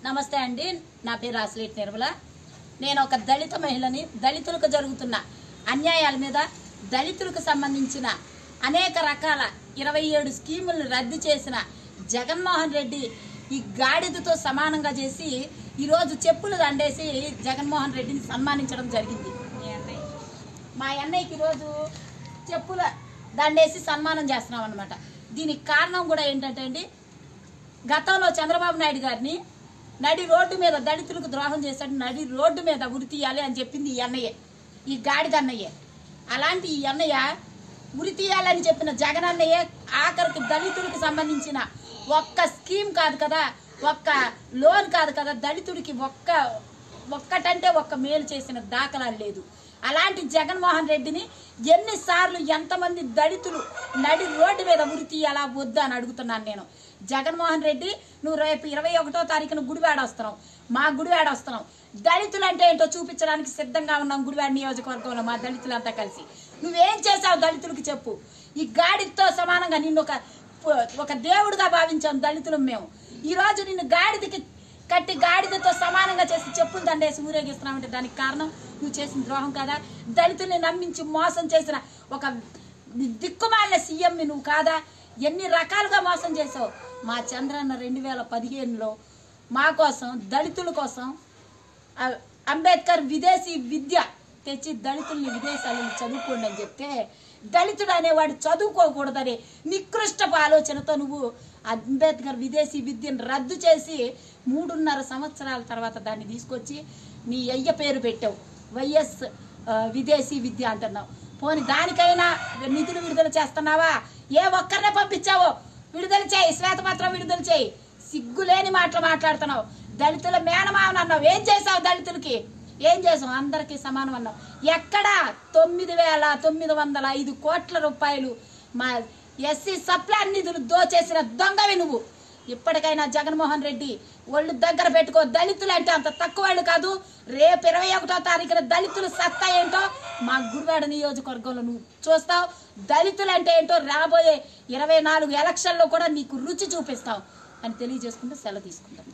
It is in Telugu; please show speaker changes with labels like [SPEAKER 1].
[SPEAKER 1] నమస్తే అండి, నా పేరు రాసిలేటి నిర్మల. నేను ఒక దళిత మహిళని. దళితులకు జరుగుతున్న అన్యాయాల మీద, దళితులకు సంబంధించిన అనేక రకాల 27 స్కీములను రద్దు చేసిన జగన్మోహన్ రెడ్డి ఈ గాడిదతో సమానంగా చేసి ఈరోజు చెప్పులు దండేసి జగన్మోహన్ రెడ్డిని సన్మానించడం జరిగింది. మా అన్నయ్యకి ఈరోజు చెప్పుల దండేసి సన్మానం చేస్తున్నాం అన్నమాట. దీనికి కారణం కూడా ఏంటంటే అండి, గతంలో చంద్రబాబు నాయుడు గారిని నడి రోడ్డు మీద దళితులకు ద్రోహం చేశాడు, నడి రోడ్డు మీద ఉరి తీయాలి అని చెప్పింది ఈ అన్నయ్య, ఈ గాడిద అన్నయ్య. అలాంటి ఈ అన్నయ్య ఉరి తీయాలని చెప్పిన జగన్ అన్నయ్య ఆఖరికి దళితులకు సంబంధించిన ఒక్క స్కీమ్ కాదు కదా, ఒక్క లోన్ కాదు కదా, దళితుడికి ఒక్కటంటే ఒక్క మేలు చేసిన దాఖలాలు లేదు. అలాంటి జగన్మోహన్ రెడ్డిని ఎన్నిసార్లు ఎంతమంది దళితులు నడి రోడ్డు మీద ఉరి తీయాలా వద్దు అని అడుగుతున్నాను నేను. జగన్మోహన్ రెడ్డి, నువ్వు రేపు 21వ తారీఖున గుడివాడ వస్తున్నావు, మా గుడివాడ వస్తున్నావు. దళితులు అంటే ఏంటో చూపించడానికి సిద్ధంగా ఉన్నాం గుడివాడ నియోజకవర్గంలో మా దళితులంతా కలిసి. నువ్వేం చేసావు దళితులకి చెప్పు. ఈ గాడితో సమానంగా నిన్ను ఒక దేవుడిగా భావించాం దళితులు మేము. ఈరోజు నిన్ను గాడిదకి కట్టి గాడిదతో సమానంగా చేసి చెప్పులు దండేసి ఊరేగిస్తున్నామంటే దానికి కారణం నువ్వు చేసిన ద్రోహం కాదా? దళితుల్ని నమ్మించి మోసం చేసిన ఒక దిక్కుమాలిన సీఎంని నువ్వు కాదా? ఎన్ని రకాలుగా మోసం చేసావు. మా చంద్రన్న 2015లో మా కోసం, దళితుల కోసం అంబేద్కర్ విదేశీ విద్య తెచ్చి దళితుల్ని విదేశాలను చదువుకోండి అని చెప్తే, దళితుడు అనేవాడు చదువుకోకూడదనే నికృష్టపు ఆలోచనతో నువ్వు అంబేద్కర్ విదేశీ విద్యను రద్దు చేసి 3.5 సంవత్సరాల తర్వాత దాన్ని తీసుకొచ్చి నీ అయ్య పేరు పెట్టావు, వైఎస్ విదేశీ విద్య అంటున్నావు. పోని దానికైనా నిధులు విడుదల చేస్తున్నావా? ఏ ఒక్కరినే పంపించావో విడుదల చేయి, శ్వేతపత్రం విడుదల చేయి. సిగ్గులేని మాటలు మాట్లాడుతున్నావు. దళితుల మేనమావని అన్నావు, ఏం చేసావు? దళితులకి ఏం చేసావు? అందరికీ సమానం అన్నావు. ఎక్కడా 9,905 కోట్ల రూపాయలు మా ఎస్సీ సప్లాన్ నిధులు దోచేసిన దొంగవి నువ్వు. ఇప్పటికైనా జగన్మోహన్ రెడ్డి ఒళ్ళు దగ్గర పెట్టుకో. దళితులు అంటే అంత తక్కువ వాళ్ళు కాదు. రేపు 21వ తారీఖున దళితులు సత్తా ఏంటో మా గుడివాడ నియోజకవర్గంలో నువ్వు చూస్తావు. దళితులు అంటే ఏంటో రాబోయే 24 ఎలక్షన్లో కూడా నీకు రుచి చూపిస్తావు అని తెలియజేసుకుంటూ సెలవు తీసుకుంటాను.